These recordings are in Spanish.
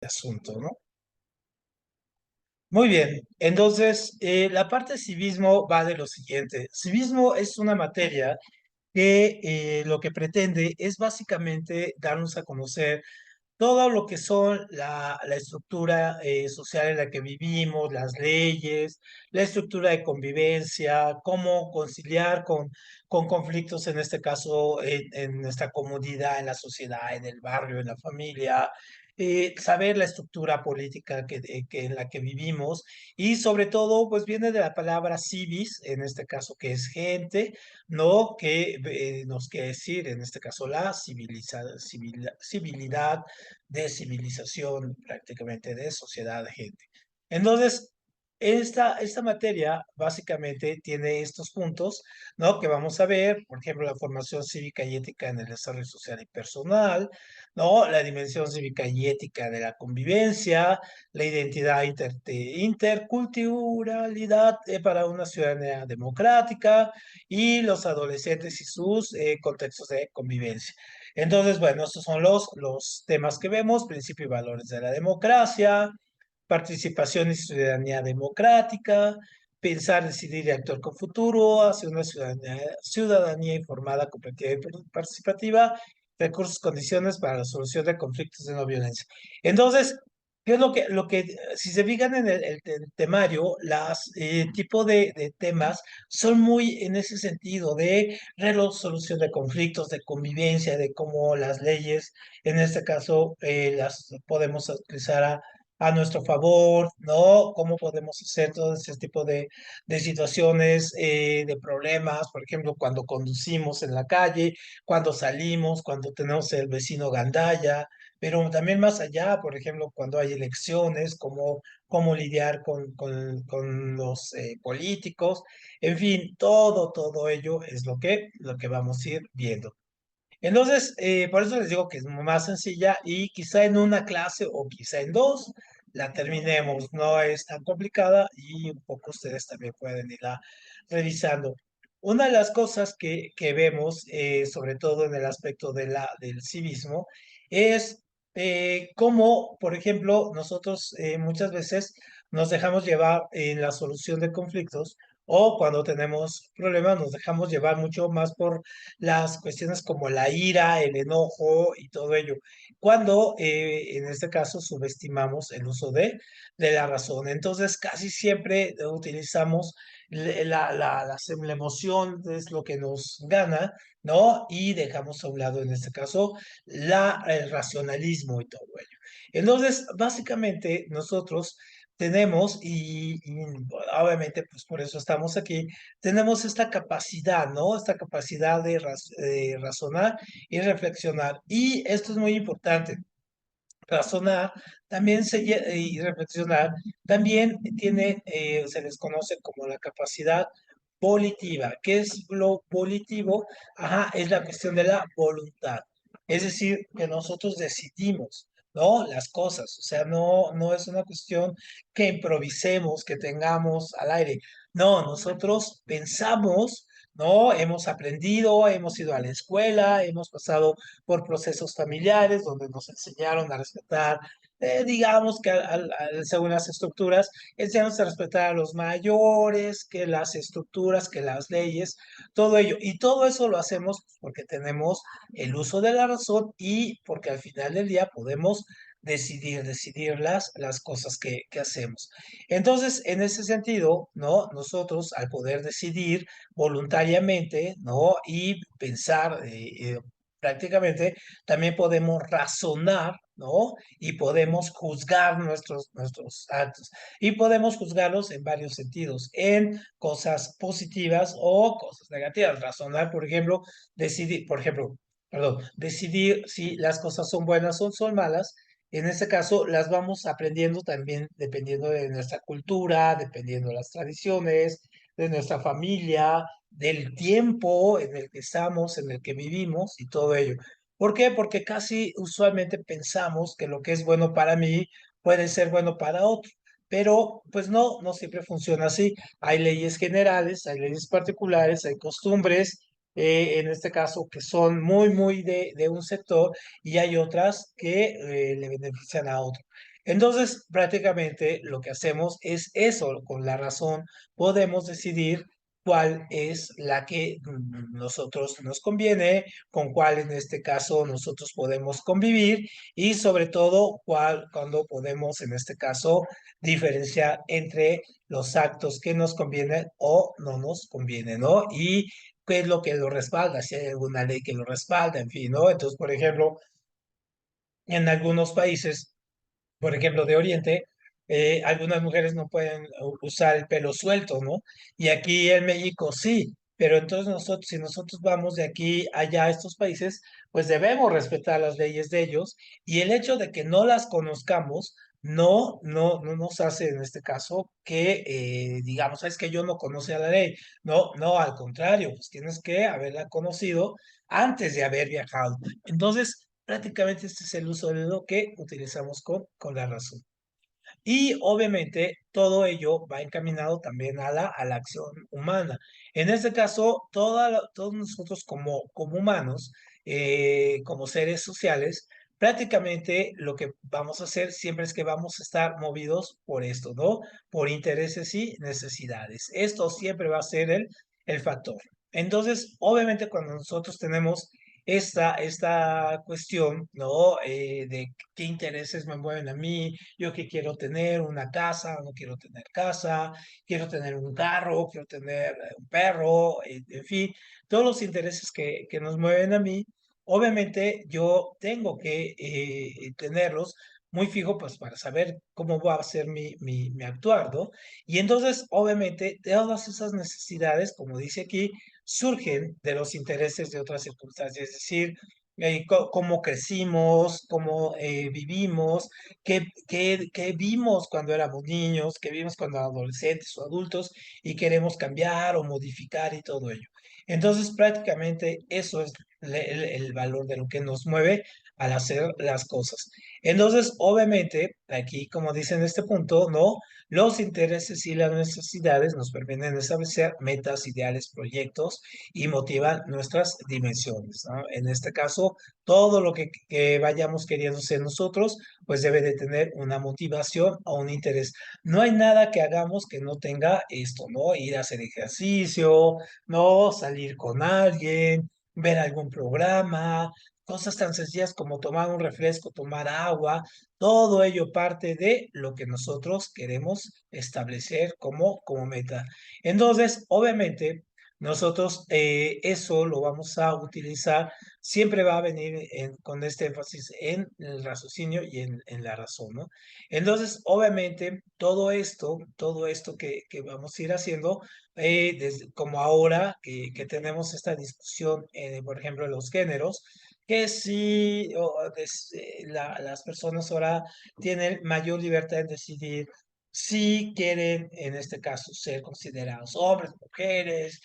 asunto, ¿no? Muy bien, entonces la parte de civismo va de lo siguiente. Civismo es una materia que lo que pretende es básicamente darnos a conocer todo lo que son la estructura social en la que vivimos, las leyes, la estructura de convivencia, cómo conciliar con conflictos, en este caso, en nuestra comunidad, en la sociedad, en el barrio, en la familia, saber la estructura política en la que vivimos y sobre todo, pues viene de la palabra civis, en este caso, que es gente, ¿no? Que nos quiere decir, en este caso, la civilidad de civilización, prácticamente de sociedad de gente. Entonces, esta materia básicamente tiene estos puntos, ¿no? Que vamos a ver, por ejemplo, la formación cívica y ética en el desarrollo social y personal, ¿no? La dimensión cívica y ética de la convivencia, la identidad interculturalidad para una ciudadanía democrática y los adolescentes y sus contextos de convivencia. Entonces, bueno, estos son los temas que vemos, principios y valores de la democracia, participación y ciudadanía democrática, pensar, decidir y actuar con futuro, hacia una ciudadanía informada, competitiva y participativa, recursos, condiciones para la solución de conflictos de no violencia. Entonces, ¿qué es si se fijan en el temario, las tipo de temas son muy en ese sentido de resolución de conflictos, de convivencia, de cómo las leyes, en este caso, las podemos utilizar a nuestro favor, ¿no? ¿Cómo podemos hacer todo ese tipo de situaciones, de problemas, por ejemplo, cuando conducimos en la calle, cuando salimos, cuando tenemos el vecino gandalla, pero también más allá, por ejemplo, cuando hay elecciones, cómo lidiar con los políticos, en fin, todo ello es lo que vamos a ir viendo. Entonces, por eso les digo que es más sencilla y quizá en una clase o quizá en dos la terminemos. No es tan complicada y un poco ustedes también pueden irla revisando. Una de las cosas que vemos, sobre todo en el aspecto del civismo, es cómo, por ejemplo, nosotros muchas veces nos dejamos llevar en la solución de conflictos o cuando tenemos problemas nos dejamos llevar mucho más por las cuestiones como la ira, el enojo y todo ello, cuando en este caso subestimamos el uso de la razón. Entonces, casi siempre utilizamos la emoción, es lo que nos gana, ¿no? Y dejamos a un lado, en este caso, el racionalismo y todo ello. Entonces, básicamente, nosotros tenemos, y obviamente, pues por eso estamos aquí, tenemos esta capacidad, ¿no? Esta capacidad de razonar y reflexionar. Y esto es muy importante. Razonar también y reflexionar también se les conoce como la capacidad volitiva. ¿Qué es lo volitivo? Ajá, es la cuestión de la voluntad. Es decir, que nosotros decidimos, ¿no? Las cosas. O sea, no es una cuestión que improvisemos, que tengamos al aire. No, nosotros pensamos, ¿no? Hemos aprendido, hemos ido a la escuela, hemos pasado por procesos familiares donde nos enseñaron a respetar, digamos que según las estructuras, enseñamos a respetar a los mayores, que las estructuras, que las leyes, todo ello. Y todo eso lo hacemos porque tenemos el uso de la razón y porque al final del día podemos decidir las cosas que hacemos. Entonces, en ese sentido, ¿no? Nosotros al poder decidir voluntariamente, ¿no? Y pensar prácticamente, también podemos razonar, ¿no? Y podemos juzgar nuestros actos. Y podemos juzgarlos en varios sentidos, en cosas positivas o cosas negativas. Razonar, por ejemplo, decidir si las cosas son buenas o son malas. En este caso, las vamos aprendiendo también dependiendo de nuestra cultura, dependiendo de las tradiciones, de nuestra familia, del tiempo en el que estamos, en el que vivimos y todo ello. ¿Por qué? Porque casi usualmente pensamos que lo que es bueno para mí puede ser bueno para otro, pero pues no siempre funciona así. Hay leyes generales, hay leyes particulares, hay costumbres, en este caso, que son muy de un sector y hay otras que le benefician a otro. Entonces, prácticamente lo que hacemos es eso, con la razón podemos decidir cuál es la que nosotros nos conviene, con cuál en este caso nosotros podemos convivir y sobre todo cuando podemos en este caso diferenciar entre los actos que nos convienen o no nos convienen, ¿no? Y qué es lo que lo respalda, si hay alguna ley que lo respalda, en fin, ¿no? Entonces, por ejemplo, en algunos países por ejemplo, de Oriente, algunas mujeres no pueden usar el pelo suelto, ¿no? Y aquí en México sí, pero entonces nosotros, si nosotros vamos de aquí allá a estos países, pues debemos respetar las leyes de ellos y el hecho de que no las conozcamos no nos hace en este caso que digamos, es que yo no conocía la ley. No, no, al contrario, pues tienes que haberla conocido antes de haber viajado. Entonces, prácticamente este es el uso de lo que utilizamos con la razón. Y obviamente todo ello va encaminado también a la acción humana. En este caso, todos nosotros como humanos, como seres sociales, prácticamente lo que vamos a hacer siempre es que vamos a estar movidos por esto, ¿no? Por intereses y necesidades. Esto siempre va a ser el factor. Entonces, obviamente cuando nosotros tenemos esta cuestión, ¿no? De qué intereses me mueven a mí, yo que quiero tener una casa, no quiero tener casa, quiero tener un carro, quiero tener un perro, en fin, todos los intereses que nos mueven a mí, obviamente yo tengo que tenerlos muy fijo, pues para saber cómo va a ser mi actuar, ¿no? Y entonces, obviamente, todas esas necesidades, como dice aquí, surgen de los intereses de otras circunstancias, es decir, cómo crecimos, cómo vivimos, qué vimos cuando éramos niños, qué vimos cuando adolescentes o adultos y queremos cambiar o modificar y todo ello. Entonces, prácticamente eso es el valor de lo que nos mueve al hacer las cosas. Entonces, obviamente, aquí, como dice en este punto, ¿no? Los intereses y las necesidades nos permiten establecer metas, ideales, proyectos y motivan nuestras dimensiones, ¿no? En este caso, todo lo que vayamos queriendo ser nosotros, pues debe de tener una motivación o un interés. No hay nada que hagamos que no tenga esto, ¿no? Ir a hacer ejercicio, ¿no? Salir con alguien, ver algún programa, cosas tan sencillas como tomar un refresco, tomar agua, todo ello parte de lo que nosotros queremos establecer como meta. Entonces, obviamente, nosotros eso lo vamos a utilizar, siempre va a venir con este énfasis en el raciocinio y en la razón, ¿no? Entonces, obviamente, todo esto que vamos a ir haciendo, como ahora que tenemos esta discusión, por ejemplo, de los géneros, que sí, las personas ahora tienen mayor libertad en decidir si quieren, en este caso, ser considerados hombres, mujeres,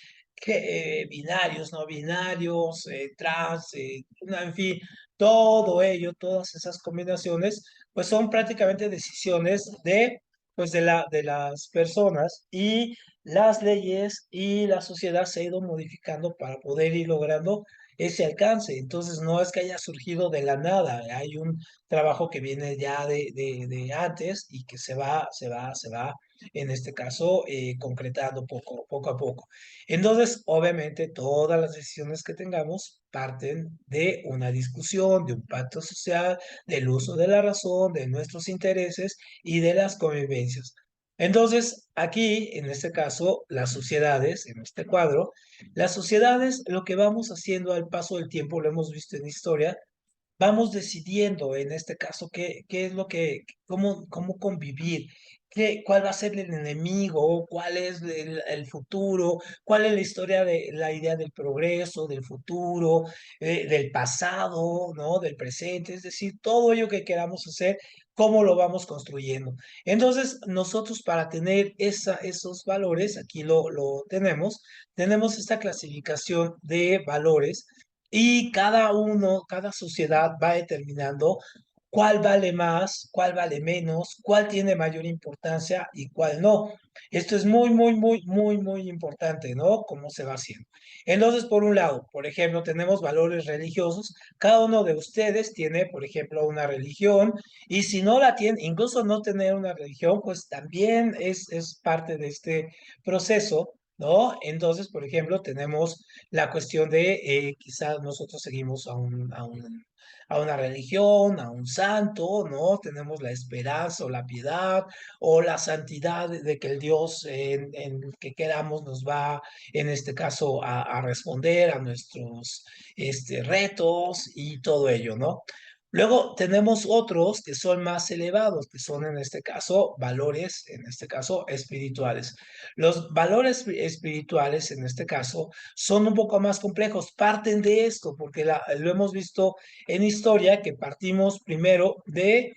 binarios, no binarios, trans, en fin, todo ello, todas esas combinaciones, pues son prácticamente decisiones pues de las personas y las leyes y la sociedad se ha ido modificando para poder ir logrando ese alcance. Entonces, no es que haya surgido de la nada, hay un trabajo que viene ya de antes y que se va, en este caso, concretando poco a poco. Entonces, obviamente, todas las decisiones que tengamos parten de una discusión, de un pacto social, del uso de la razón, de nuestros intereses y de las convivencias. Entonces, aquí, en este caso, las sociedades, en este cuadro, las sociedades, lo que vamos haciendo al paso del tiempo, lo hemos visto en historia, vamos decidiendo en este caso qué es lo cómo convivir, cuál va a ser el enemigo, cuál es el futuro, cuál es la historia de la idea del progreso, del futuro, del pasado, ¿no? Del presente, es decir, todo ello que queramos hacer, cómo lo vamos construyendo. Entonces, nosotros para tener esos valores, aquí lo tenemos esta clasificación de valores y cada sociedad va determinando cuál vale más, cuál vale menos, cuál tiene mayor importancia y cuál no. Esto es muy, muy, muy, muy, muy importante, ¿no? Cómo se va haciendo. Entonces, por un lado, por ejemplo, tenemos valores religiosos. Cada uno de ustedes tiene, por ejemplo, una religión y si no la tiene, incluso no tener una religión, pues también es parte de este proceso. ¿No? Entonces, por ejemplo, tenemos la cuestión de quizás nosotros seguimos a una religión, a un santo, ¿no? Tenemos la esperanza o la piedad o la santidad de que el Dios en el que queramos nos va, en este caso, a responder a nuestros retos y todo ello, ¿no? Luego tenemos otros que son más elevados, que son en este caso valores, en este caso espirituales. Los valores espirituales, en este caso, son un poco más complejos, parten de esto, porque lo hemos visto en historia, que partimos primero de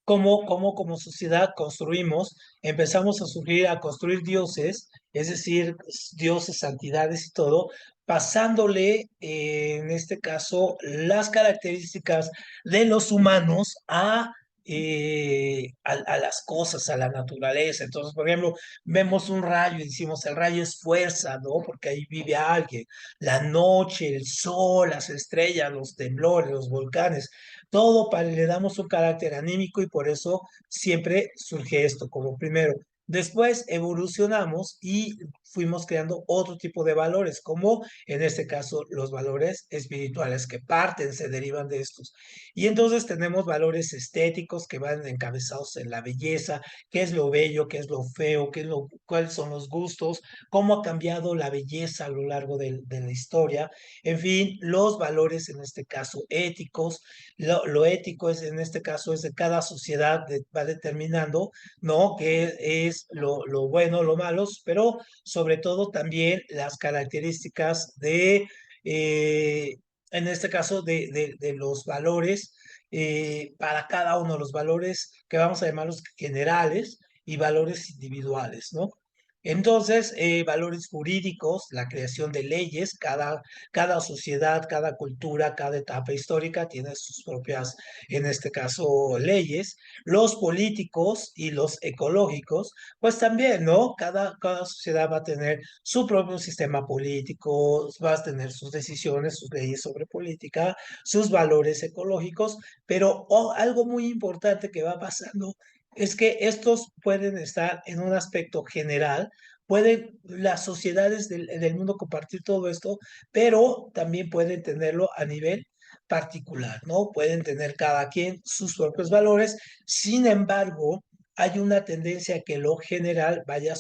cómo como sociedad construimos, empezamos a surgir, a construir dioses, es decir, dioses, santidades y todo, pasándole, en este caso, las características de los humanos a las cosas, a la naturaleza. Entonces, por ejemplo, vemos un rayo y decimos, el rayo es fuerza, ¿no? Porque ahí vive alguien. La noche, el sol, las estrellas, los temblores, los volcanes todo le damos un carácter anímico y por eso siempre surge esto como primero. Después evolucionamos y fuimos creando otro tipo de valores, como en este caso los valores espirituales que parten, se derivan de estos. Y entonces tenemos valores estéticos que van encabezados en la belleza, qué es lo bello, qué es lo feo, cuáles son los gustos, cómo ha cambiado la belleza a lo largo de la historia. En fin, los valores en este caso éticos, lo ético es, en este caso, es de cada sociedad, va determinando, ¿no? Qué es lo bueno, lo malo, pero sobre todo también las características en este caso, de los valores, para cada uno, los valores que vamos a llamarlos generales y valores individuales, ¿no? Entonces, valores jurídicos, la creación de leyes, cada sociedad, cada cultura, cada etapa histórica tiene sus propias, en este caso, leyes. Los políticos y los ecológicos, pues también, ¿no? Cada sociedad va a tener su propio sistema político, va a tener sus decisiones, sus leyes sobre política, sus valores ecológicos, pero algo muy importante que va pasando es que estos pueden estar en un aspecto general, pueden las sociedades del mundo compartir todo esto, pero también pueden tenerlo a nivel particular, ¿no? Pueden tener cada quien sus propios valores, sin embargo, hay una tendencia a que lo general vaya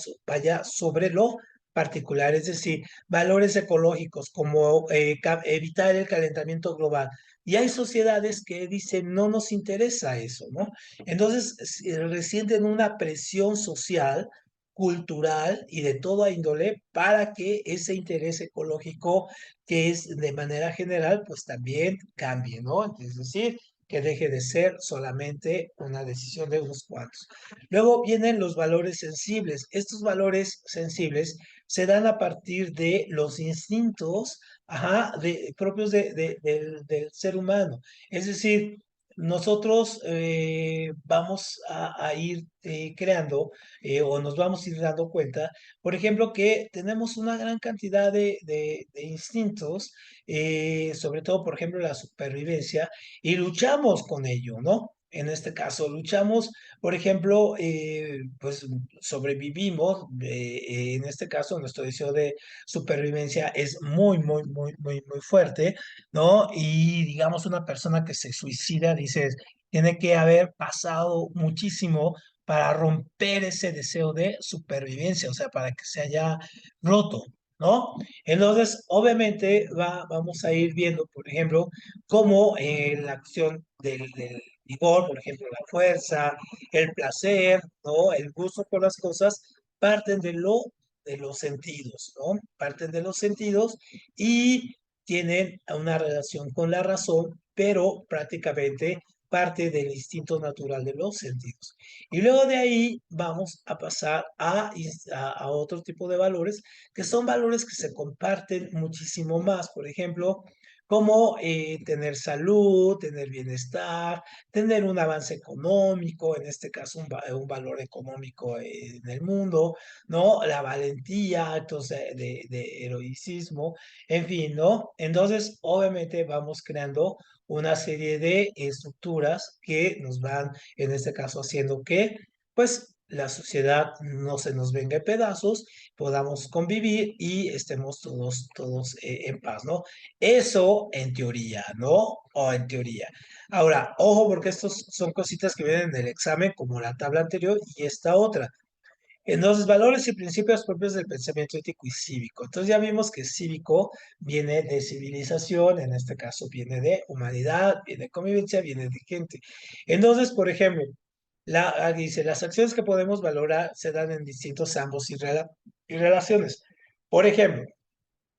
sobre lo particular, es decir, valores ecológicos como evitar el calentamiento global. Y hay sociedades que dicen, no nos interesa eso, ¿no? Entonces, resienten una presión social cultural y de toda índole para que ese interés ecológico que es de manera general, pues también cambie, ¿no? Es decir, que deje de ser solamente una decisión de unos cuantos. Luego vienen los valores sensibles. Estos valores sensibles se dan a partir de los instintos, ajá, propios del ser humano. Es decir, nosotros vamos a ir creando o nos vamos a ir dando cuenta, por ejemplo, que tenemos una gran cantidad de instintos, sobre todo, por ejemplo, la supervivencia, y luchamos con ello, ¿no? En este caso, luchamos, por ejemplo, pues sobrevivimos, en este caso, nuestro deseo de supervivencia es muy, muy, muy, muy, muy fuerte, ¿no? Y digamos, una persona que se suicida, dices, tiene que haber pasado muchísimo para romper ese deseo de supervivencia, o sea, para que se haya roto, ¿no? Entonces, obviamente, vamos a ir viendo, por ejemplo, cómo la acción del vigor, por ejemplo, la fuerza, el placer, ¿no? El gusto por las cosas, parten de los sentidos, ¿no? Parten de los sentidos y tienen una relación con la razón, pero prácticamente parte del instinto natural de los sentidos. Y luego de ahí vamos a pasar a otro tipo de valores, que son valores que se comparten muchísimo más. Por ejemplo, como tener salud, tener bienestar, tener un avance económico, en este caso un valor económico en el mundo, ¿no? La valentía, entonces, de heroicismo, en fin, ¿no? Entonces, obviamente vamos creando una serie de estructuras que nos van, en este caso, haciendo que, pues, la sociedad no se nos venga en pedazos, podamos convivir y estemos todos en paz, ¿no? Eso en teoría, ¿no? O en teoría. Ahora, ojo, porque estos son cositas que vienen en el examen, como la tabla anterior y esta otra. Entonces, valores y principios propios del pensamiento ético y cívico. Entonces, ya vimos que cívico viene de civilización, en este caso viene de humanidad, viene de convivencia, viene de gente. Entonces, por ejemplo, dice, las acciones que podemos valorar se dan en distintos ambos y relaciones. Por ejemplo,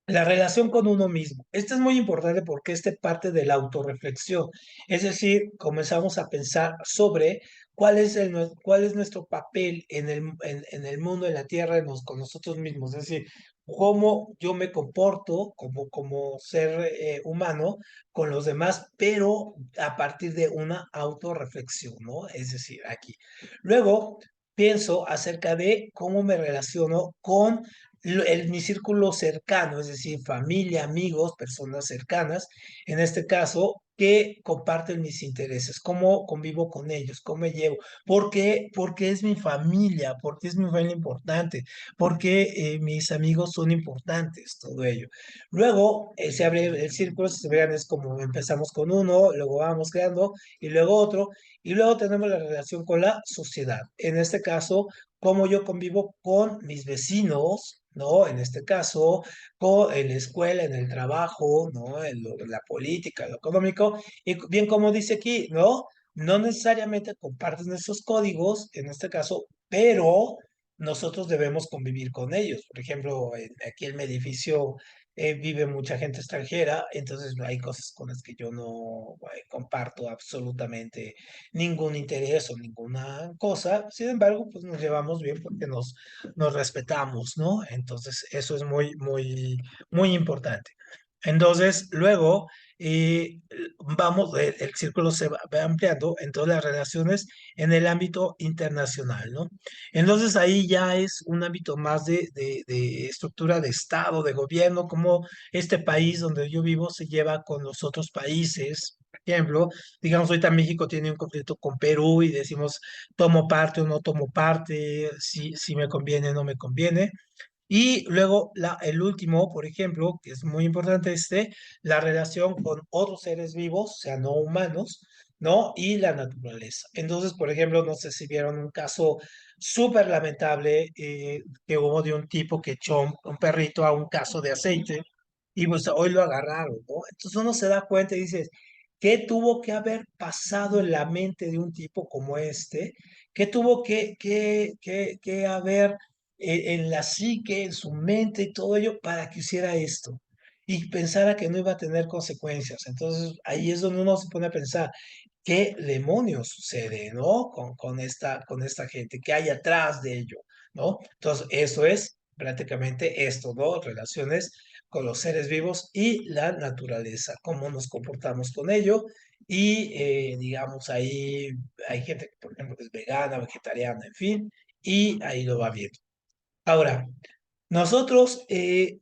la relación con uno mismo. Esto es muy importante porque este parte de la autorreflexión. Es decir, comenzamos a pensar sobre cuál es nuestro papel en el mundo, en la tierra, con nosotros mismos. Es decir, cómo yo me comporto como ser humano con los demás, pero a partir de una autorreflexión, ¿no? Es decir, aquí. Luego, pienso acerca de cómo me relaciono con mi círculo cercano, es decir, familia, amigos, personas cercanas, en este caso, que comparten mis intereses, cómo convivo con ellos, cómo me llevo, por qué, porque es mi familia, porque es mi familia importante, porque mis amigos son importantes, todo ello. Luego se abre el círculo, si se vean, es como empezamos con uno, luego vamos creando, y luego otro, y luego tenemos la relación con la sociedad. En este caso, cómo yo convivo con mis vecinos, ¿no? En este caso, en la escuela, en el trabajo, ¿no? En la política, en lo económico, y bien como dice aquí, ¿no? No necesariamente comparten esos códigos, en este caso, pero nosotros debemos convivir con ellos. Por ejemplo, aquí en mi edificio vive mucha gente extranjera, entonces hay cosas con las que yo no comparto absolutamente ningún interés o ninguna cosa. Sin embargo, pues nos llevamos bien porque nos respetamos, ¿no? Entonces, eso es muy importante. Entonces, luego, vamos, el círculo va ampliando en todas las relaciones en el ámbito internacional, ¿no? Entonces, ahí ya es un ámbito más de estructura de Estado, de gobierno, como este país donde yo vivo se lleva con los otros países. Por ejemplo, digamos, ahorita México tiene un conflicto con Perú y decimos, tomo parte o no tomo parte, si me conviene o no me conviene. Y luego el último, por ejemplo, que es muy importante la relación con otros seres vivos, o sea, no humanos, ¿no? Y la naturaleza. Entonces, por ejemplo, no sé si vieron un caso súper lamentable que hubo de un tipo que echó un perrito a un caso de aceite y pues hoy lo agarraron, ¿no? Entonces uno se da cuenta y dice, ¿qué tuvo que haber pasado en la mente de un tipo como este? ¿Qué tuvo que haber en la psique, en su mente y todo ello para que hiciera esto? Y pensara que no iba a tener consecuencias. Entonces ahí es donde uno se pone a pensar, ¿qué demonios sucede, ¿no? Con esta gente, ¿qué hay atrás de ello, ¿no? Entonces eso es prácticamente esto, ¿no? Relaciones con los seres vivos y la naturaleza, cómo nos comportamos con ello. Y digamos, ahí hay gente que, por ejemplo, es vegana, vegetariana, en fin, y ahí lo va viendo. Ahora, nosotros,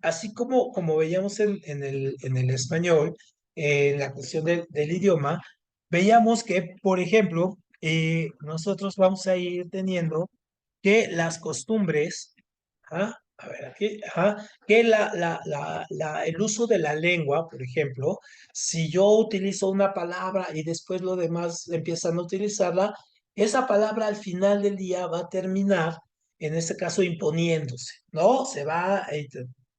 así como veíamos en el español, en la cuestión del idioma, veíamos que, por ejemplo, nosotros vamos a ir teniendo que las costumbres, a ver aquí, que el uso de la lengua, por ejemplo, si yo utilizo una palabra y después los demás empiezan a utilizarla, esa palabra al final del día va a terminar, en este caso, imponiéndose, ¿no? Se va a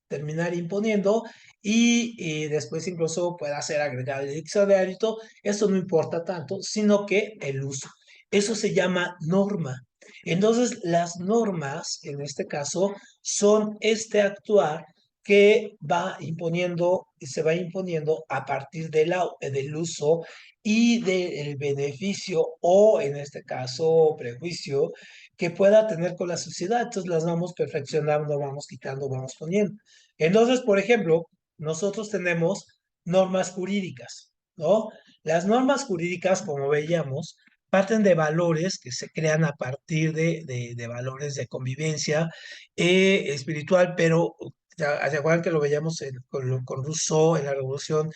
terminar imponiendo y después incluso puede ser agregado el diccionario y todo. Eso no importa tanto, sino que el uso. Eso se llama norma. Entonces, las normas, en este caso, son este actuar que va imponiendo y se va imponiendo a partir del uso y del beneficio o, en este caso, prejuicio que pueda tener con la sociedad. Entonces, las vamos perfeccionando, vamos quitando, vamos poniendo. Entonces, por ejemplo, nosotros tenemos normas jurídicas, ¿no? Las normas jurídicas, como veíamos, parten de valores que se crean a partir de valores de convivencia espiritual, pero ¿se acuerdan que lo veíamos con Rousseau en la Revolución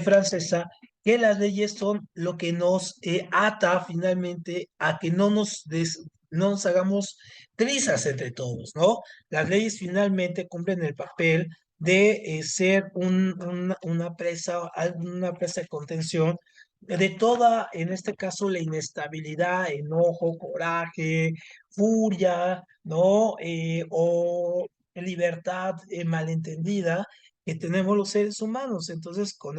Francesa? Que las leyes son lo que nos ata finalmente a que no nos hagamos trizas entre todos, ¿no? Las leyes finalmente cumplen el papel de ser una presa de contención de toda, en este caso, la inestabilidad, enojo, coraje, furia, ¿no? O libertad malentendida que tenemos los seres humanos. Entonces, con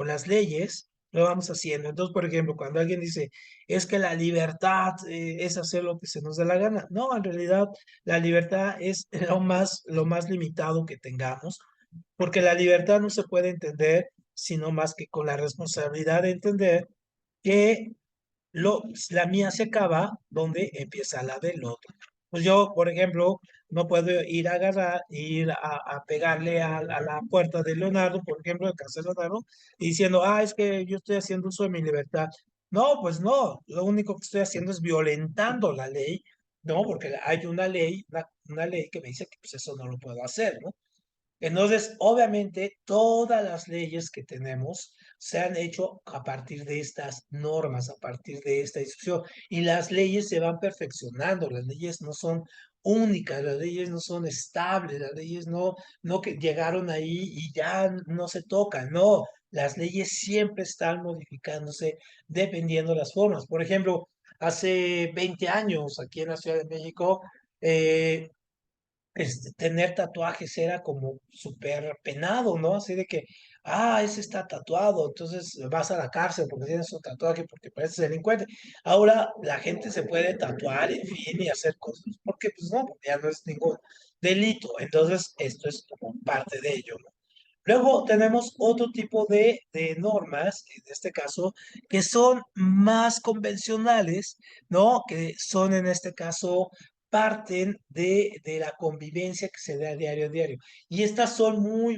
las leyes, lo vamos haciendo. Entonces, por ejemplo, cuando alguien dice, es que la libertad es hacer lo que se nos dé la gana. No, en realidad, la libertad es lo más limitado que tengamos, porque la libertad no se puede entender sino más que con la responsabilidad de entender que la mía se acaba donde empieza la del otro. Pues yo, por ejemplo, no puedo ir a pegarle a la puerta de Leonardo, por ejemplo, de casa de Leonardo, y diciendo, es que yo estoy haciendo uso de mi libertad. No, pues no, lo único que estoy haciendo es violentando la ley, ¿no? Porque hay una ley que me dice que pues eso no lo puedo hacer, ¿no? Entonces, obviamente, todas las leyes que tenemos se han hecho a partir de estas normas, a partir de esta discusión. Y las leyes se van perfeccionando, las leyes no son únicas, las leyes no son estables, las leyes no que llegaron ahí y ya no se tocan, no. Las leyes siempre están modificándose dependiendo de las formas. Por ejemplo, hace 20 años aquí en la Ciudad de México, tener tatuajes era como súper penado, ¿no? Así de que, ese está tatuado, entonces vas a la cárcel porque tienes un tatuaje, porque pareces delincuente. Ahora la gente se puede tatuar, en fin, y hacer cosas, porque pues no, ya no es ningún delito. Entonces, esto es como parte de ello, ¿no? Luego tenemos otro tipo de normas, en este caso, que son más convencionales, ¿no? Que son en este caso parten de la convivencia que se da a diario. Y estas son muy,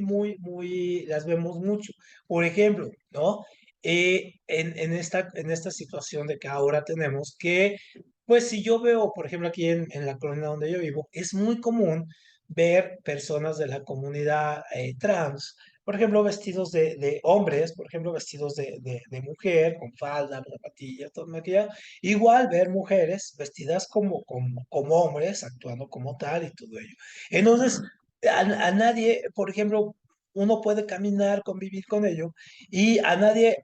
las vemos mucho. Por ejemplo, ¿no? En esta situación de que ahora tenemos que, pues si yo veo, por ejemplo, aquí en la colonia donde yo vivo, es muy común ver personas de la comunidad trans, por ejemplo, vestidos de hombres, por ejemplo, vestidos de mujer, con falda, zapatillas, todo maquillado. Igual ver mujeres vestidas como hombres, actuando como tal y todo ello. Entonces, a nadie, por ejemplo, uno puede caminar, convivir con ello, y a nadie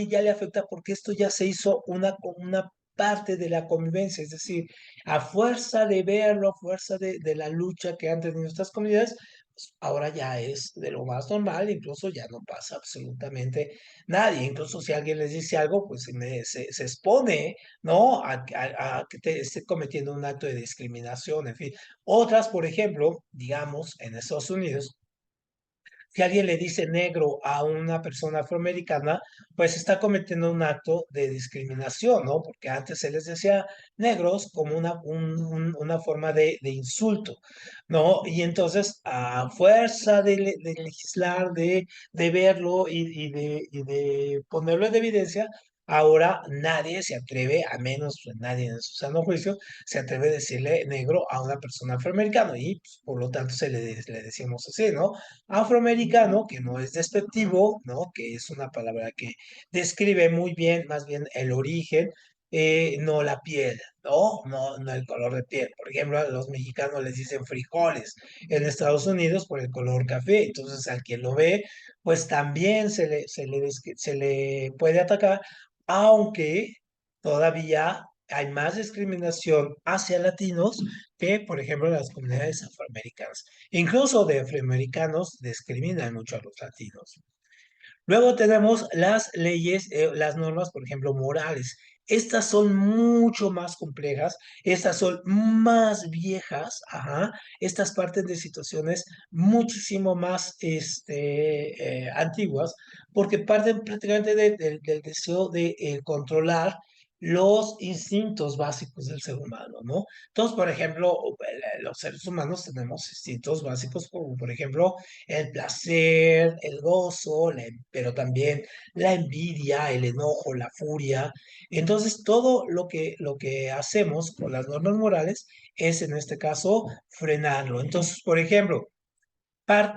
ya le afecta porque esto ya se hizo una parte de la convivencia, es decir, a fuerza de verlo, a fuerza de la lucha que han tenido estas comunidades, pues ahora ya es de lo más normal, incluso ya no pasa absolutamente nadie, incluso si alguien les dice algo, pues se expone, ¿no? A que te esté cometiendo un acto de discriminación, en fin. Otras, por ejemplo, digamos, en Estados Unidos, si alguien le dice negro a una persona afroamericana, pues está cometiendo un acto de discriminación, ¿no? Porque antes se les decía negros como una forma de insulto, ¿no? Y entonces, a fuerza de legislar, de verlo y de ponerlo en evidencia, ahora nadie se atreve, a menos pues, nadie en su sano juicio, se atreve a decirle negro a una persona afroamericana y pues, por lo tanto le decimos así, ¿no? Afroamericano, que no es despectivo, ¿no? Que es una palabra que describe muy bien, más bien el origen, no la piel, ¿no? No el color de piel. Por ejemplo, a los mexicanos les dicen frijoles en Estados Unidos por el color café. Entonces, al quien lo ve, pues también se le puede atacar, aunque todavía hay más discriminación hacia latinos que, por ejemplo, las comunidades afroamericanas. Incluso de afroamericanos discriminan mucho a los latinos. Luego tenemos las leyes, las normas, por ejemplo, morales. Estas son mucho más complejas, estas son más viejas, ajá. Estas parten de situaciones muchísimo más antiguas, porque parten prácticamente del deseo de controlar los instintos básicos del ser humano, ¿no? Entonces, por ejemplo, los seres humanos tenemos instintos básicos como, por ejemplo, el placer, el gozo, pero también la envidia, el enojo, la furia. Entonces, todo lo que hacemos con las normas morales es, en este caso, frenarlo. Entonces, por ejemplo,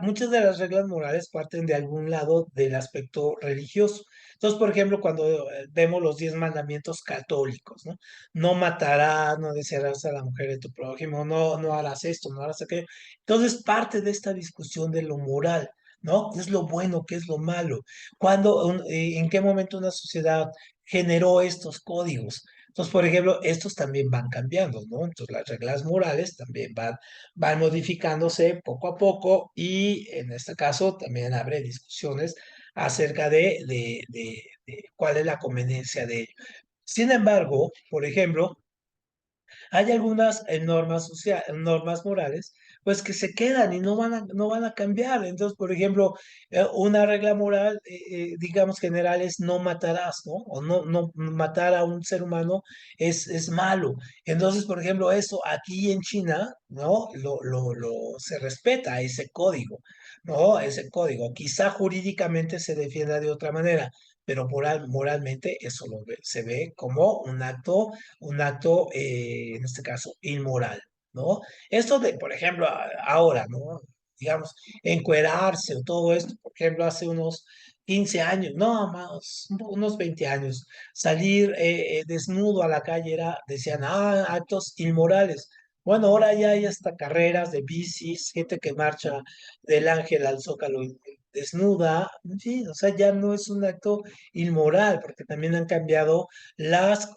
muchas de las reglas morales parten de algún lado del aspecto religioso. Entonces, por ejemplo, cuando vemos los 10 mandamientos católicos, ¿no? No matarás, no desearás a la mujer de tu prójimo, no harás esto, no harás aquello. Entonces, parte de esta discusión de lo moral, ¿no? ¿Qué es lo bueno, qué es lo malo? ¿En qué momento una sociedad generó estos códigos? Entonces, por ejemplo, estos también van cambiando, ¿no? Entonces, las reglas morales también van modificándose poco a poco y en este caso también abre discusiones acerca de cuál es la conveniencia de ello. Sin embargo, por ejemplo, hay algunas normas morales, pues que se quedan y no van a cambiar. Entonces, por ejemplo, una regla moral, digamos, general es no matarás, ¿no? O no matar a un ser humano es malo. Entonces, por ejemplo, eso aquí en China, ¿no? Se respeta ese código, ¿no? Ese código. Quizá jurídicamente se defienda de otra manera, pero moralmente eso se ve como un acto, en este caso, inmoral, ¿no? Esto de, por ejemplo, ahora, ¿no? Digamos, encuerarse o todo esto, por ejemplo, hace unos 15 años, no, más, unos 20 años, salir desnudo a la calle decían, actos inmorales. Bueno, ahora ya hay hasta carreras de bicis, gente que marcha del Ángel al Zócalo desnuda, en fin, o sea, ya no es un acto inmoral, porque también han cambiado las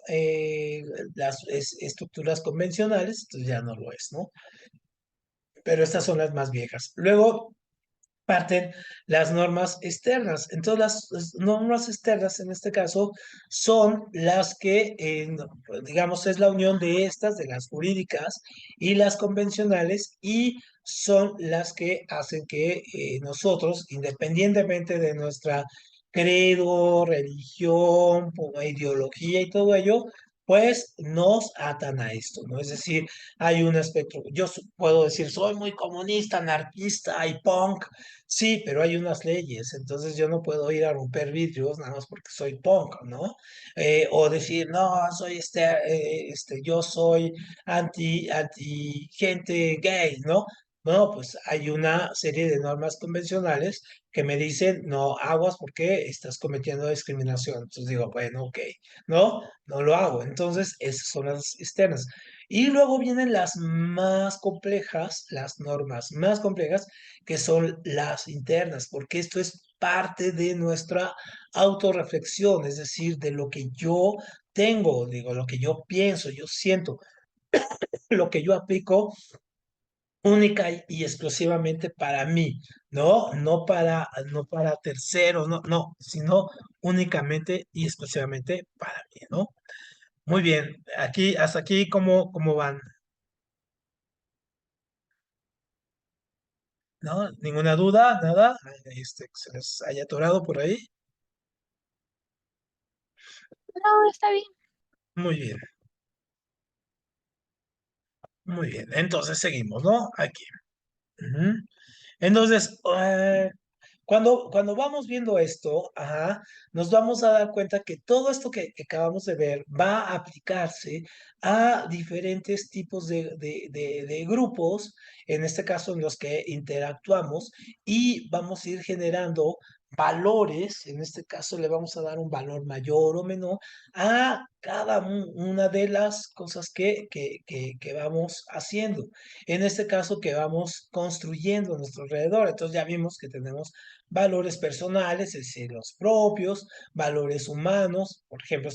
estructuras convencionales, entonces ya no lo es, ¿no? Pero estas son las más viejas. Luego parten las normas externas. Entonces, las normas externas, en este caso, son las que, digamos, es la unión de estas, de las jurídicas y las convencionales, y son las que hacen que nosotros, independientemente de nuestra credo, religión, ideología y todo ello, pues nos atan a esto, ¿no? Es decir, hay un aspecto, puedo decir, soy muy comunista, anarquista y punk. Sí, pero hay unas leyes, entonces yo no puedo ir a romper vidrios nada más porque soy punk, ¿no? O decir, no, yo soy anti gente gay, ¿no? No, pues hay una serie de normas convencionales que me dicen, no, aguas porque estás cometiendo discriminación. Entonces digo, bueno, ok, no lo hago. Entonces, esas son las externas. Y luego vienen las más complejas, las normas más complejas, que son las internas, porque esto es parte de nuestra autorreflexión, es decir, de lo que yo tengo, digo, lo que yo pienso, yo siento, lo que yo aplico única y exclusivamente para mí, ¿no? No para terceros, no, sino únicamente y exclusivamente para mí, ¿no? Muy bien, hasta aquí, ¿cómo van? ¿No? ¿Ninguna duda? ¿Nada? Que se les haya atorado por ahí. No, está bien. Muy bien, muy bien. Entonces seguimos, ¿no? Aquí. Ujú. Entonces, cuando vamos viendo esto, ajá, nos vamos a dar cuenta que todo esto que acabamos de ver va a aplicarse a diferentes tipos de grupos, en este caso en los que interactuamos, y vamos a ir generando valores, en este caso le vamos a dar un valor mayor o menor a cada una de las cosas que vamos haciendo. En este caso que vamos construyendo a nuestro alrededor. Entonces ya vimos que tenemos valores personales, es decir, los propios, valores humanos, por ejemplo,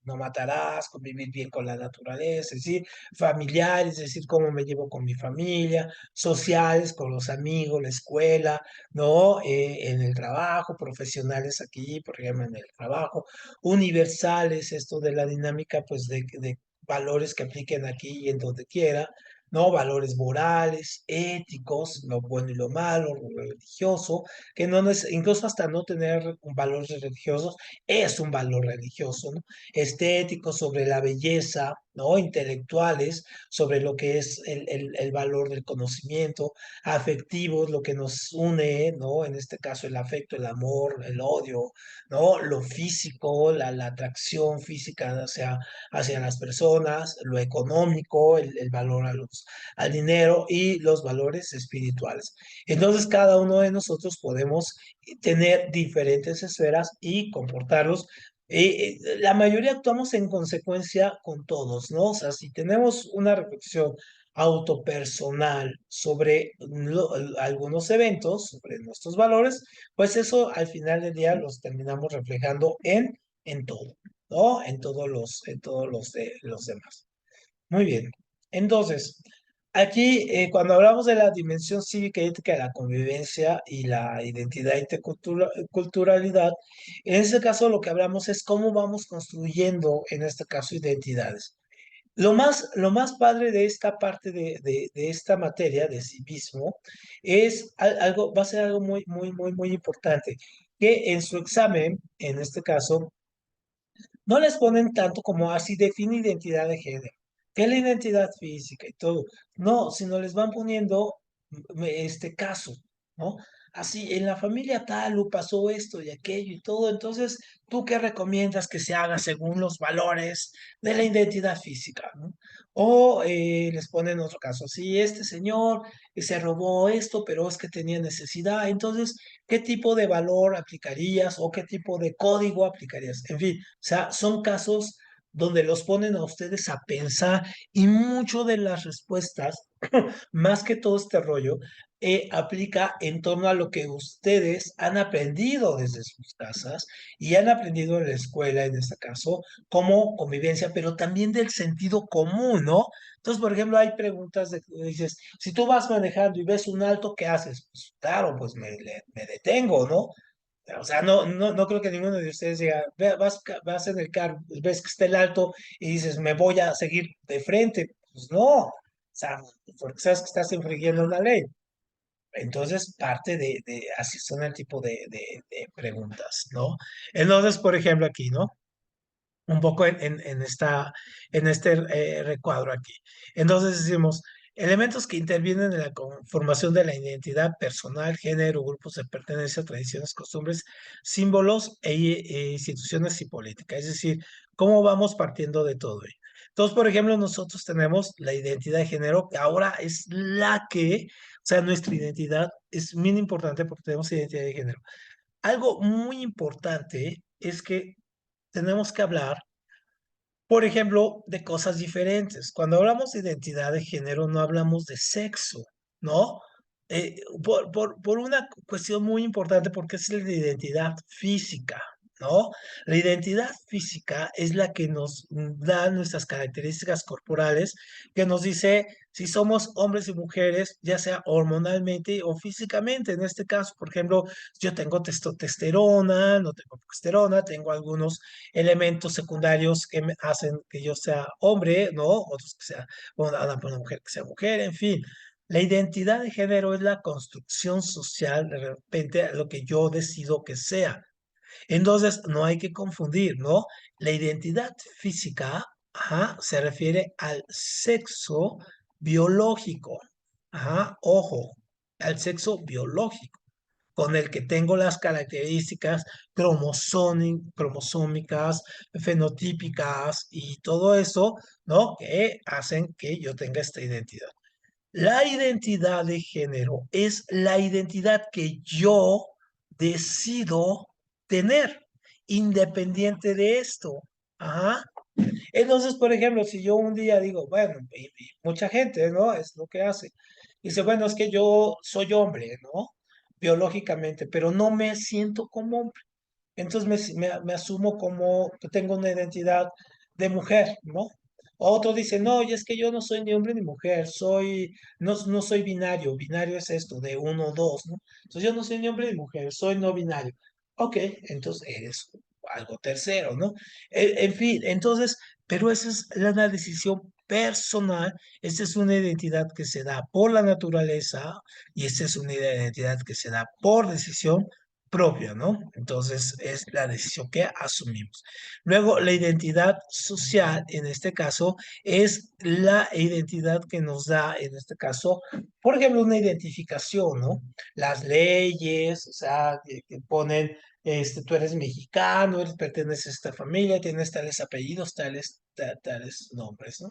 no matarás, convivir bien con la naturaleza, es decir, familiares, es decir, cómo me llevo con mi familia, sociales, con los amigos, la escuela, ¿no? En el trabajo, profesionales aquí, por ejemplo, en el trabajo, universales, esto de la dinámica, pues, de valores que apliquen aquí y en donde quiera, ¿no? Valores morales, éticos, lo bueno y lo malo, lo religioso, que no es, incluso hasta no tener valores religiosos, es un valor religioso, ¿no? Estéticos sobre la belleza, ¿no? Intelectuales, sobre lo que es el valor del conocimiento, afectivos, lo que nos une, ¿no? En este caso el afecto, el amor, el odio, ¿no? Lo físico, la atracción física hacia las personas, lo económico, el valor al dinero y los valores espirituales. Entonces, cada uno de nosotros podemos tener diferentes esferas y comportarlos. La mayoría actuamos en consecuencia con todos, ¿no? O sea, si tenemos una reflexión autopersonal sobre algunos eventos, sobre nuestros valores, pues eso al final del día los terminamos reflejando en todo, ¿no? En todos los demás. Muy bien. Entonces, aquí cuando hablamos de la dimensión cívica y ética de la convivencia y la identidad y culturalidad, en este caso lo que hablamos es cómo vamos construyendo, en este caso, identidades. Lo más padre de esta parte de esta materia de civismo es algo, va a ser algo muy, muy, muy, muy importante, que en su examen, en este caso, no les ponen tanto como así define identidad de género, que es la identidad física y todo. No, sino les van poniendo este caso, ¿no? Así, en la familia tal pasó esto y aquello y todo. Entonces, ¿tú qué recomiendas que se haga según los valores de la identidad física, ¿no? O les ponen otro caso, sí, este señor se robó esto, pero es que tenía necesidad. Entonces, ¿qué tipo de valor aplicarías o qué tipo de código aplicarías? En fin, o sea, son casos donde los ponen a ustedes a pensar y mucho de las respuestas, más que todo este rollo, aplica en torno a lo que ustedes han aprendido desde sus casas y han aprendido en la escuela, en este caso, como convivencia, pero también del sentido común, ¿no? Entonces, por ejemplo, hay preguntas de, dices, si tú vas manejando y ves un alto, ¿qué haces? Pues claro, pues me detengo, ¿no? O sea, no creo que ninguno de ustedes diga, vas en el carro, ves que está el alto y dices, me voy a seguir de frente. Pues no, o sea, porque sabes que estás infringiendo una ley. Entonces, parte así son el tipo de preguntas, ¿no? Entonces, por ejemplo, aquí, ¿no? Un poco en este recuadro aquí. Entonces decimos, elementos que intervienen en la conformación de la identidad personal, género, grupos de pertenencia, tradiciones, costumbres, símbolos instituciones y política. Es decir, cómo vamos partiendo de todo ello. Entonces, por ejemplo, nosotros tenemos la identidad de género, que ahora es la que, o sea, nuestra identidad es muy importante porque tenemos identidad de género. Algo muy importante es que tenemos que hablar, por ejemplo, de cosas diferentes. Cuando hablamos de identidad de género, no hablamos de sexo, ¿no? Por una cuestión muy importante, porque es la identidad física, ¿no? La identidad física es la que nos da nuestras características corporales, que nos dice si somos hombres y mujeres, ya sea hormonalmente o físicamente. En este caso, por ejemplo, yo tengo testosterona, no tengo progesterona, tengo algunos elementos secundarios que me hacen que yo sea hombre, ¿no? Otros que sea, bueno, una mujer que sea mujer, en fin. La identidad de género es la construcción social de repente lo que yo decido que sea. Entonces, no hay que confundir, ¿no? La identidad física, ajá, se refiere al sexo biológico, ajá, ojo, al sexo biológico con el que tengo las características cromosómicas, fenotípicas y todo eso, ¿no? Que hacen que yo tenga esta identidad. La identidad de género es la identidad que yo decido tener, independiente de esto. Ajá. Entonces, por ejemplo, si yo un día digo, bueno, y mucha gente, ¿no? Es lo que hace. Dice, bueno, es que yo soy hombre, ¿no? Biológicamente, pero no me siento como hombre. Entonces me asumo como que tengo una identidad de mujer, ¿no? Otro dice, no, y es que yo no soy ni hombre ni mujer, no soy binario, binario es esto, de uno o dos, ¿no? Entonces yo no soy ni hombre ni mujer, soy no binario. Ok, entonces eres algo tercero, ¿no? En fin, entonces pero esa es una decisión personal, esta es una identidad que se da por la naturaleza y esta es una identidad que se da por decisión propia, ¿no? Entonces es la decisión que asumimos. Luego, la identidad social, en este caso, es la identidad que nos da, en este caso, por ejemplo, una identificación, ¿no? Las leyes, o sea, que ponen tú eres mexicano, perteneces a esta familia, tienes tales apellidos, tales nombres, ¿no?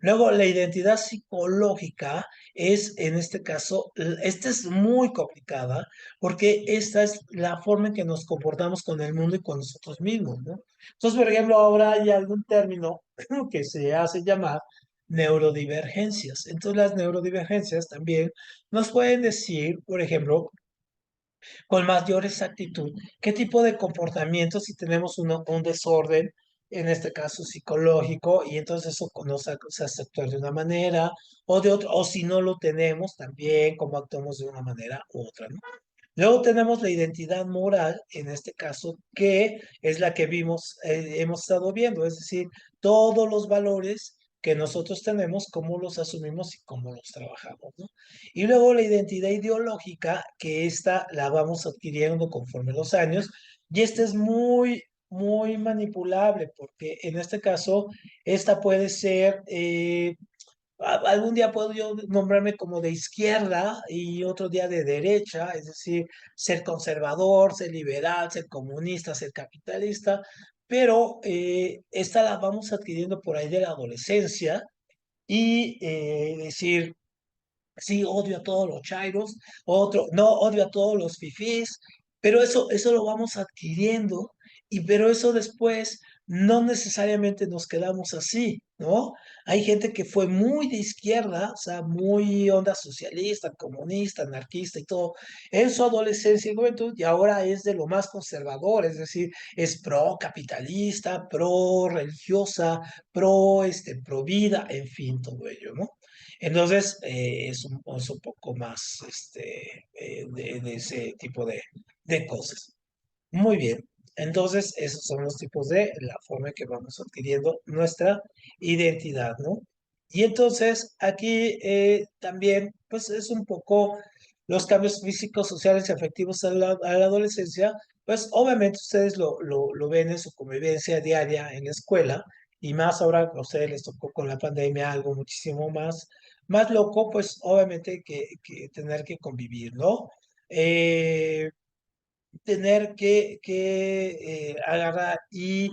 Luego, la identidad psicológica es, en este caso, esta es muy complicada porque esta es la forma en que nos comportamos con el mundo y con nosotros mismos, ¿no? Entonces, por ejemplo, ahora hay algún término que se hace llamar neurodivergencias. Entonces, las neurodivergencias también nos pueden decir, por ejemplo, con mayor exactitud qué tipo de comportamiento si tenemos un desorden, en este caso psicológico, y entonces eso nos hace actuar de una manera o de otra, o si no lo tenemos también, cómo actuamos de una manera u otra, ¿no? Luego tenemos la identidad moral, en este caso, que es la que hemos estado viendo, es decir, todos los valores que nosotros tenemos, cómo los asumimos y cómo los trabajamos, ¿no? Y luego la identidad ideológica, que esta la vamos adquiriendo conforme los años, y esta es muy manipulable, porque en este caso, esta puede ser algún día puedo yo nombrarme como de izquierda y otro día de derecha, es decir, ser conservador, ser liberal, ser comunista, ser capitalista, pero esta la vamos adquiriendo por ahí de la adolescencia y decir, sí, odio a todos los chairos, otro, no, odio a todos los fifís, pero eso lo vamos adquiriendo, pero eso después no necesariamente nos quedamos así, ¿no? Hay gente que fue muy de izquierda, o sea, muy onda socialista, comunista, anarquista y todo, en su adolescencia y juventud, y ahora es de lo más conservador, es decir, es pro capitalista, pro religiosa, pro vida, en fin, todo ello, ¿no? Entonces, es un poco más de ese tipo de cosas. Muy bien. Entonces, esos son los tipos de la forma en que vamos adquiriendo nuestra identidad, ¿no? Y entonces, aquí también, pues es un poco los cambios físicos, sociales y afectivos a la adolescencia, pues obviamente ustedes lo ven en su convivencia diaria en la escuela, y más ahora a ustedes les tocó con la pandemia algo muchísimo más loco, pues obviamente que tener que convivir, ¿no? Tener que agarrar y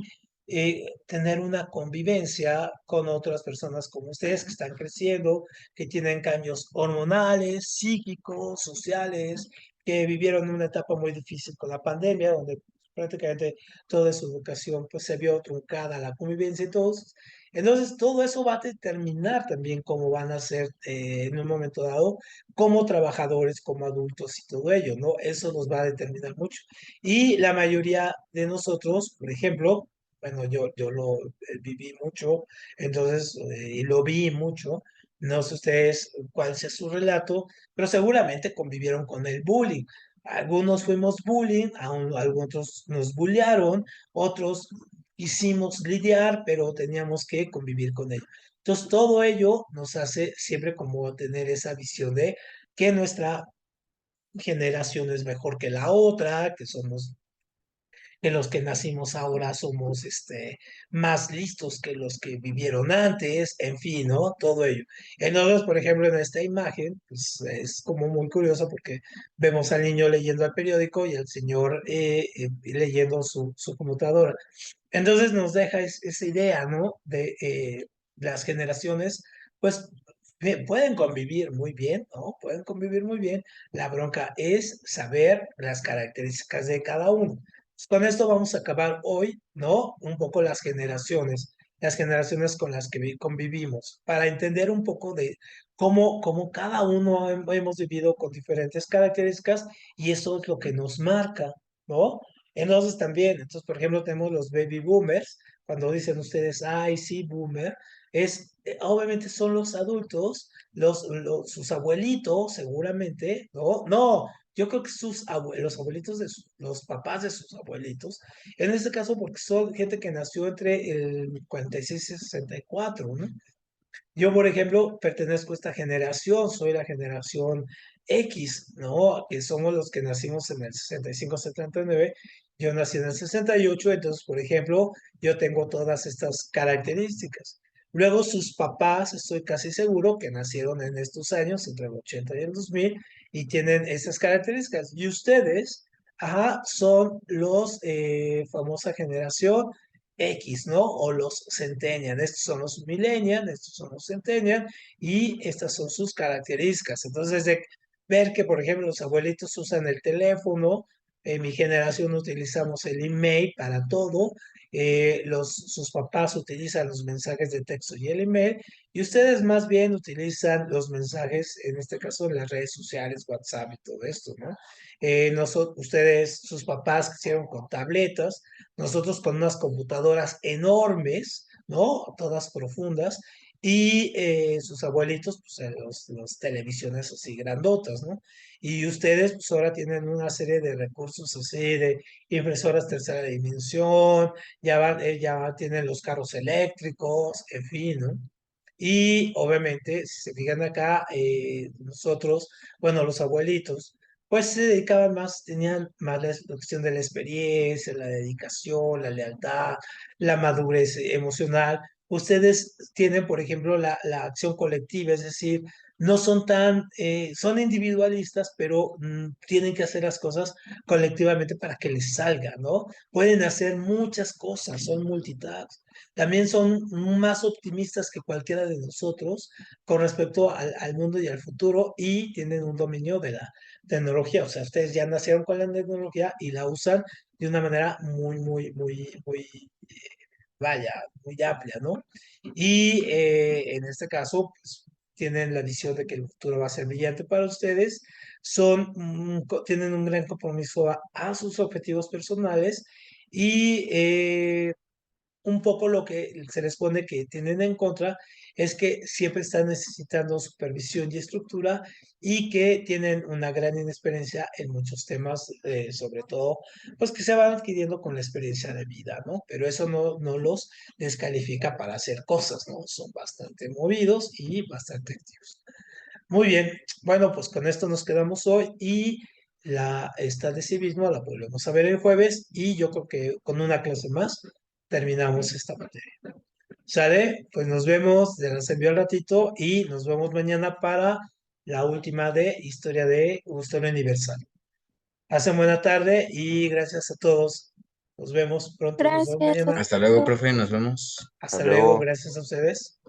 tener una convivencia con otras personas como ustedes que están creciendo, que tienen cambios hormonales, psíquicos, sociales, que vivieron una etapa muy difícil con la pandemia, donde prácticamente toda su educación pues se vio truncada la convivencia y todos. Entonces, todo eso va a determinar también cómo van a ser en un momento dado como trabajadores, como adultos y todo ello, ¿no? Eso nos va a determinar mucho. Y la mayoría de nosotros, por ejemplo, bueno, yo lo viví mucho, entonces, y lo vi mucho, no sé ustedes cuál sea su relato, pero seguramente convivieron con el bullying. Algunos fuimos bullying, algunos nos bullearon, otros quisimos lidiar, pero teníamos que convivir con ello. Entonces, todo ello nos hace siempre como tener esa visión de que nuestra generación es mejor que la otra, que los que nacimos ahora somos más listos que los que vivieron antes, en fin, ¿no? Todo ello. Entonces, por ejemplo, en esta imagen, pues es como muy curioso porque vemos al niño leyendo el periódico y al señor leyendo su computadora. Entonces nos deja esa idea, ¿no? De las generaciones, pues pueden convivir muy bien, ¿no? Pueden convivir muy bien. La bronca es saber las características de cada uno. Pues, con esto vamos a acabar hoy, ¿no? Un poco las generaciones con las que convivimos, para entender un poco de cómo cada uno hemos vivido con diferentes características y eso es lo que nos marca, ¿no? Entonces también, entonces por ejemplo tenemos los baby boomers, cuando dicen ustedes, ay, sí, boomer, obviamente son los adultos, sus abuelitos seguramente, ¿no? No, yo creo que los abuelitos los papás de sus abuelitos, en este caso porque son gente que nació entre el 46 y 64, ¿no? Yo, por ejemplo, pertenezco a esta generación, soy la generación X, ¿no? Que somos los que nacimos en el 65-79. Yo nací en el 68, entonces, por ejemplo, yo tengo todas estas características. Luego, sus papás, estoy casi seguro que nacieron en estos años, entre el 80 y el 2000, y tienen esas características. Y ustedes, ajá, son los famosa generación X, ¿no? O los Centennial. Estos son los Millennial, estos son los Centennial, y estas son sus características. Entonces, de ver que, por ejemplo, los abuelitos usan el teléfono, en mi generación utilizamos el email para todo, sus papás utilizan los mensajes de texto y el email, y ustedes más bien utilizan los mensajes, en este caso, en las redes sociales, WhatsApp y todo esto, ¿no? Ustedes, sus papás crecieron con tabletas, nosotros con unas computadoras enormes, ¿no? Todas profundas, y sus abuelitos, pues los televisiones así grandotas, ¿no? Y ustedes, pues ahora tienen una serie de recursos así, de impresoras tercera dimensión, ya tienen los carros eléctricos, en fin, ¿no? Y obviamente, si se fijan acá, nosotros, bueno, los abuelitos, pues se dedicaban más, tenían más la cuestión de la experiencia, la dedicación, la lealtad, la madurez emocional. Ustedes tienen, por ejemplo, la acción colectiva, es decir, no son tan, son individualistas, pero tienen que hacer las cosas colectivamente para que les salga, ¿no? Pueden hacer muchas cosas, son multitask. También son más optimistas que cualquiera de nosotros con respecto al mundo y al futuro, y tienen un dominio de la tecnología. O sea, ustedes ya nacieron con la tecnología y la usan de una manera muy, vaya, muy amplia, ¿no? Y en este caso, pues, tienen la visión de que el futuro va a ser brillante para ustedes, tienen un gran compromiso a sus objetivos personales, y un poco lo que se les pone que tienen en contra es que siempre están necesitando supervisión y estructura, y que tienen una gran inexperiencia en muchos temas, sobre todo, pues que se van adquiriendo con la experiencia de vida, ¿no? Pero eso no los descalifica para hacer cosas, ¿no? Son bastante movidos y bastante activos. Muy bien, bueno, pues con esto nos quedamos hoy, y esta de civismo la volvemos a ver el jueves, y yo creo que con una clase más terminamos esta materia. ¿Sale? Pues nos vemos, se las envío al ratito, y nos vemos mañana para la última de Historia Universal. Hacen buena tarde y gracias a todos. Nos vemos pronto, nos vemos Gracias, mañana. hasta Hasta luego, luego. profe, nos vemos. Hasta Hasta luego, luego. gracias a ustedes.